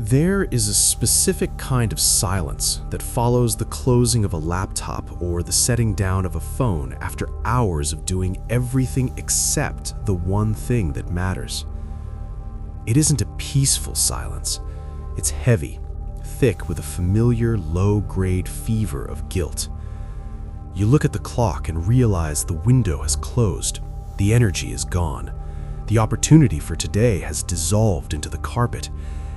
There is a specific kind of silence that follows the closing of a laptop or the setting down of a phone after hours of doing everything except the one thing that matters. It isn't a peaceful silence. It's heavy, thick with a familiar low-grade fever of guilt. You look at the clock and realize the window has closed, the energy is gone, the opportunity for today has dissolved into the carpet,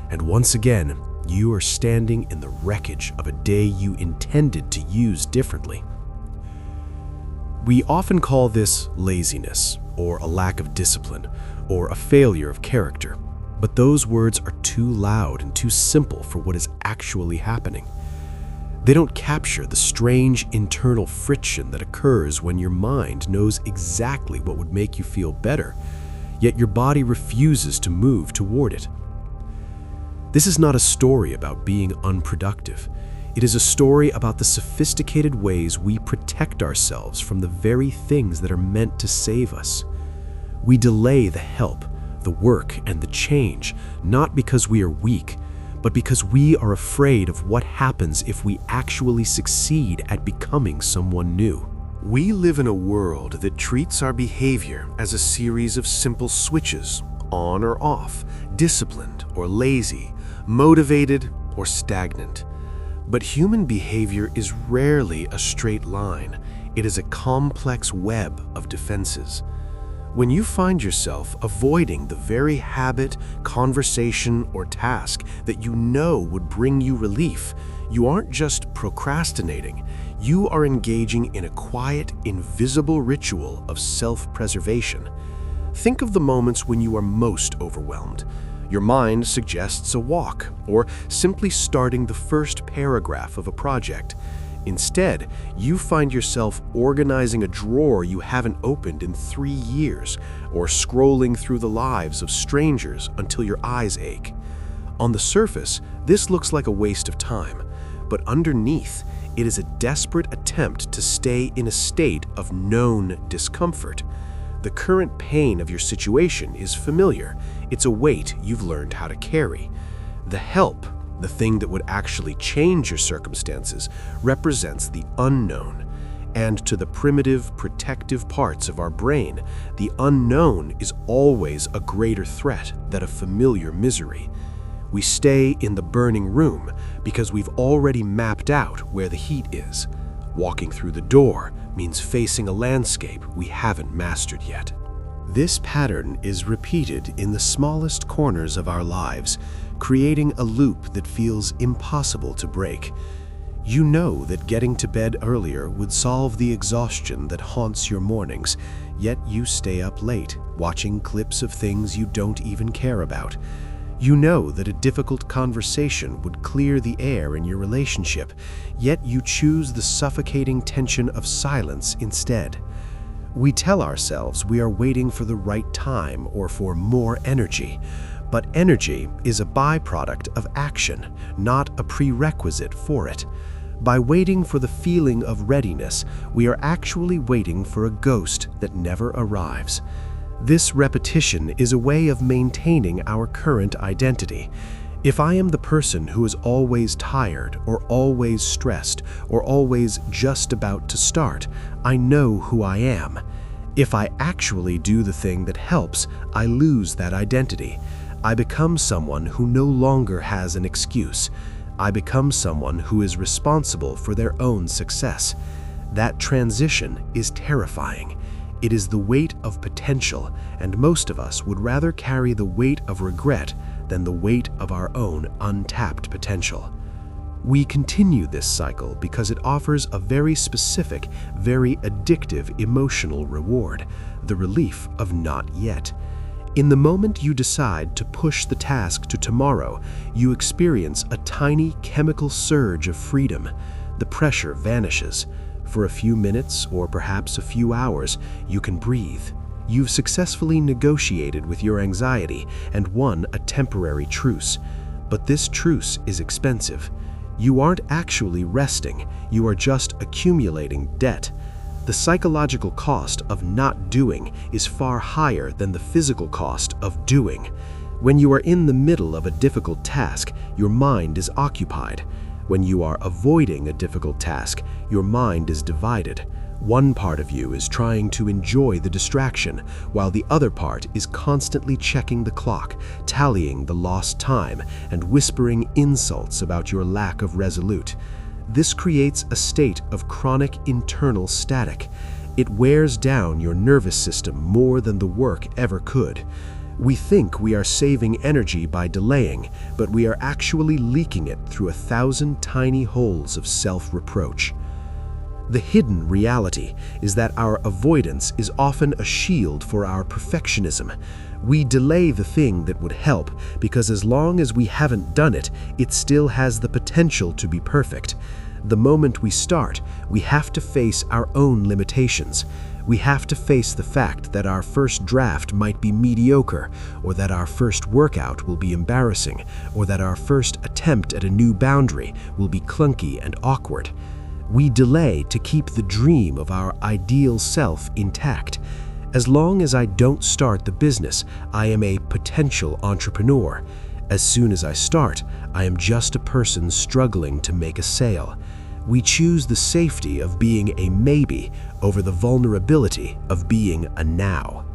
and once again, you are standing in the wreckage of a day you intended to use differently. We often call this laziness, or a lack of discipline, or a failure of character, but those words are too loud and too simple for what is actually happening. They don't capture the strange internal friction that occurs when your mind knows exactly what would make you feel better, yet your body refuses to move toward it. This is not a story about being unproductive. It is a story about the sophisticated ways we protect ourselves from the very things that are meant to save us. We delay the help, the work, and the change, not because we are weak, but because we are afraid of what happens if we actually succeed at becoming someone new. We live in a world that treats our behavior as a series of simple switches, on or off, disciplined or lazy, motivated or stagnant. But human behavior is rarely a straight line. It is a complex web of defenses. When you find yourself avoiding the very habit, conversation, or task that you know would bring you relief, you aren't just procrastinating. You are engaging in a quiet, invisible ritual of self-preservation. Think of the moments when you are most overwhelmed. Your mind suggests a walk, or simply starting the first paragraph of a project. Instead, you find yourself organizing a drawer you haven't opened in 3 years, or scrolling through the lives of strangers until your eyes ache. On the surface, this looks like a waste of time, but underneath, it is a desperate attempt to stay in a state of known discomfort. The current pain of your situation is familiar. It's a weight you've learned how to carry. The help, the thing that would actually change your circumstances, represents the unknown. And to the primitive, protective parts of our brain, the unknown is always a greater threat than a familiar misery. We stay in the burning room because we've already mapped out where the heat is. Walking through the door means facing a landscape we haven't mastered yet. This pattern is repeated in the smallest corners of our lives, creating a loop that feels impossible to break. You know that getting to bed earlier would solve the exhaustion that haunts your mornings, yet you stay up late, watching clips of things you don't even care about. You know that a difficult conversation would clear the air in your relationship, yet you choose the suffocating tension of silence instead. We tell ourselves we are waiting for the right time or for more energy, but energy is a byproduct of action, not a prerequisite for it. By waiting for the feeling of readiness, we are actually waiting for a ghost that never arrives. This repetition is a way of maintaining our current identity. If I am the person who is always tired, or always stressed, or always just about to start, I know who I am. If I actually do the thing that helps, I lose that identity. I become someone who no longer has an excuse. I become someone who is responsible for their own success. That transition is terrifying. It is the weight of potential, and most of us would rather carry the weight of regret than the weight of our own untapped potential. We continue this cycle because it offers a very specific, very addictive emotional reward, the relief of not yet. In the moment you decide to push the task to tomorrow, you experience a tiny chemical surge of freedom. The pressure vanishes. For a few minutes, or perhaps a few hours, you can breathe. You've successfully negotiated with your anxiety and won a temporary truce. But this truce is expensive. You aren't actually resting, you are just accumulating debt. The psychological cost of not doing is far higher than the physical cost of doing. When you are in the middle of a difficult task, your mind is occupied. When you are avoiding a difficult task, your mind is divided. One part of you is trying to enjoy the distraction, while the other part is constantly checking the clock, tallying the lost time, and whispering insults about your lack of resolute. This creates a state of chronic internal static. It wears down your nervous system more than the work ever could. We think we are saving energy by delaying, but we are actually leaking it through 1,000 tiny holes of self-reproach. The hidden reality is that our avoidance is often a shield for our perfectionism. We delay the thing that would help because as long as we haven't done it, it still has the potential to be perfect. The moment we start, we have to face our own limitations. We have to face the fact that our first draft might be mediocre, or that our first workout will be embarrassing, or that our first attempt at a new boundary will be clunky and awkward. We delay to keep the dream of our ideal self intact. As long as I don't start the business, I am a potential entrepreneur. As soon as I start, I am just a person struggling to make a sale. We choose the safety of being a maybe over the vulnerability of being a now.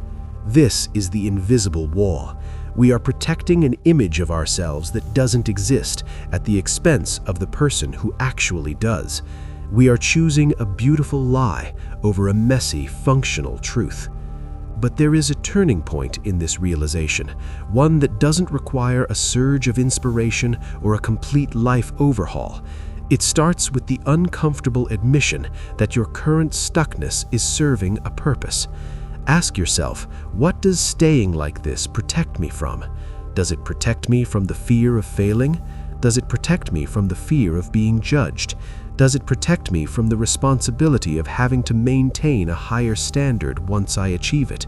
This is the invisible wall. We are protecting an image of ourselves that doesn't exist at the expense of the person who actually does. We are choosing a beautiful lie over a messy, functional truth. But there is a turning point in this realization, one that doesn't require a surge of inspiration or a complete life overhaul. It starts with the uncomfortable admission that your current stuckness is serving a purpose. Ask yourself, what does staying like this protect me from? Does it protect me from the fear of failing? Does it protect me from the fear of being judged? Does it protect me from the responsibility of having to maintain a higher standard once I achieve it?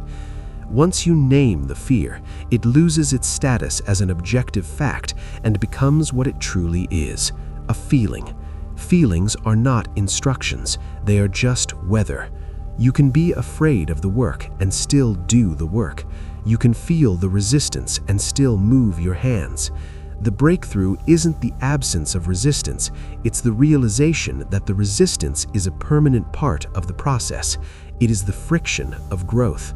Once you name the fear, it loses its status as an objective fact and becomes what it truly is, a feeling. Feelings are not instructions, they are just weather. You can be afraid of the work and still do the work. You can feel the resistance and still move your hands. The breakthrough isn't the absence of resistance, it's the realization that the resistance is a permanent part of the process. It is the friction of growth.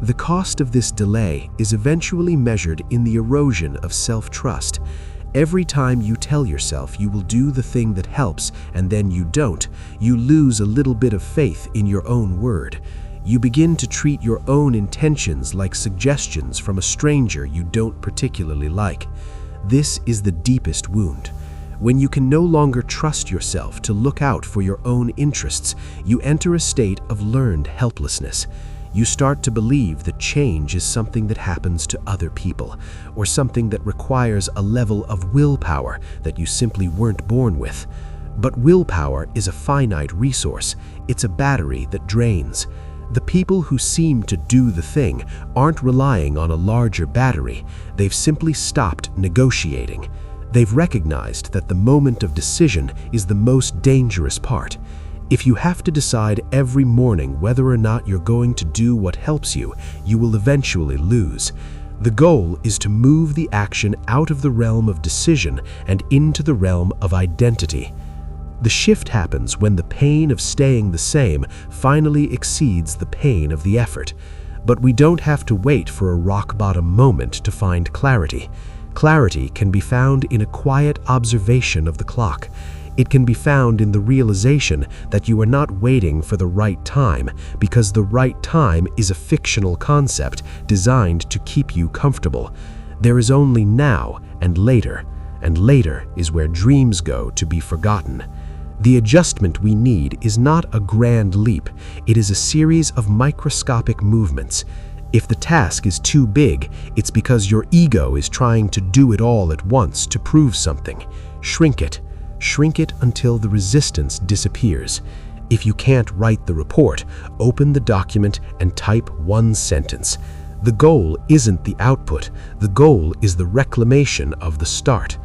The cost of this delay is eventually measured in the erosion of self-trust. Every time you tell yourself you will do the thing that helps and then you don't, you lose a little bit of faith in your own word. You begin to treat your own intentions like suggestions from a stranger you don't particularly like. This is the deepest wound. When you can no longer trust yourself to look out for your own interests, you enter a state of learned helplessness. You start to believe that change is something that happens to other people, or something that requires a level of willpower that you simply weren't born with. But willpower is a finite resource. It's a battery that drains. The people who seem to do the thing aren't relying on a larger battery. They've simply stopped negotiating. They've recognized that the moment of decision is the most dangerous part. If you have to decide every morning whether or not you're going to do what helps you, you will eventually lose. The goal is to move the action out of the realm of decision and into the realm of identity. The shift happens when the pain of staying the same finally exceeds the pain of the effort. But we don't have to wait for a rock-bottom moment to find clarity. Clarity can be found in a quiet observation of the clock. It can be found in the realization that you are not waiting for the right time, because the right time is a fictional concept designed to keep you comfortable. There is only now and later is where dreams go to be forgotten. The adjustment we need is not a grand leap, it is a series of microscopic movements. If the task is too big, it's because your ego is trying to do it all at once to prove something. Shrink it. Shrink it until the resistance disappears. If you can't write the report, open the document and type one sentence. The goal isn't the output, the goal is the reclamation of the start.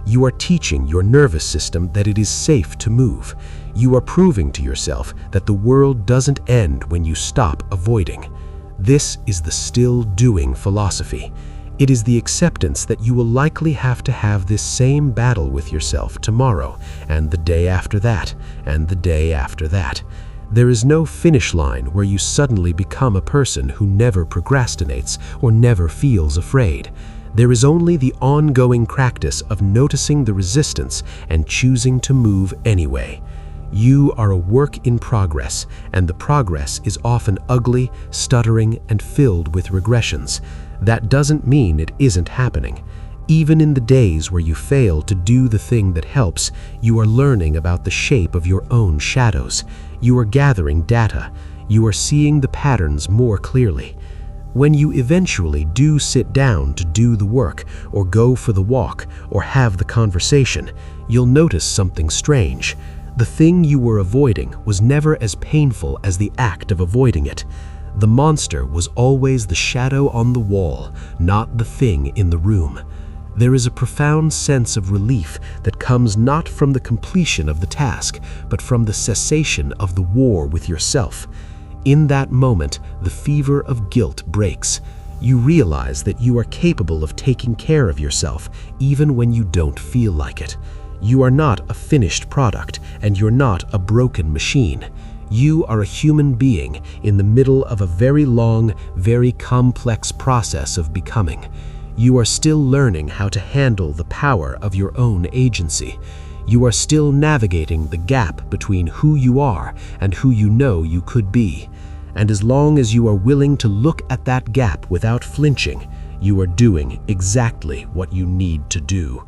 You are teaching your nervous system that it is safe to move. You are proving to yourself that the world doesn't end when you stop avoiding. This is the still doing philosophy. It is the acceptance that you will likely have to have this same battle with yourself tomorrow, and the day after that, and the day after that. There is no finish line where you suddenly become a person who never procrastinates or never feels afraid. There is only the ongoing practice of noticing the resistance and choosing to move anyway. You are a work in progress, and the progress is often ugly, stuttering, and filled with regressions. That doesn't mean it isn't happening. Even in the days where you fail to do the thing that helps, you are learning about the shape of your own shadows. You are gathering data. You are seeing the patterns more clearly. When you eventually do sit down to do the work, or go for the walk, or have the conversation, you'll notice something strange. The thing you were avoiding was never as painful as the act of avoiding it. The monster was always the shadow on the wall, not the thing in the room. There is a profound sense of relief that comes not from the completion of the task, but from the cessation of the war with yourself. In that moment, the fever of guilt breaks. You realize that you are capable of taking care of yourself, even when you don't feel like it. You are not a finished product, and you're not a broken machine. You are a human being in the middle of a very long, very complex process of becoming. You are still learning how to handle the power of your own agency. You are still navigating the gap between who you are and who you know you could be. And as long as you are willing to look at that gap without flinching, you are doing exactly what you need to do.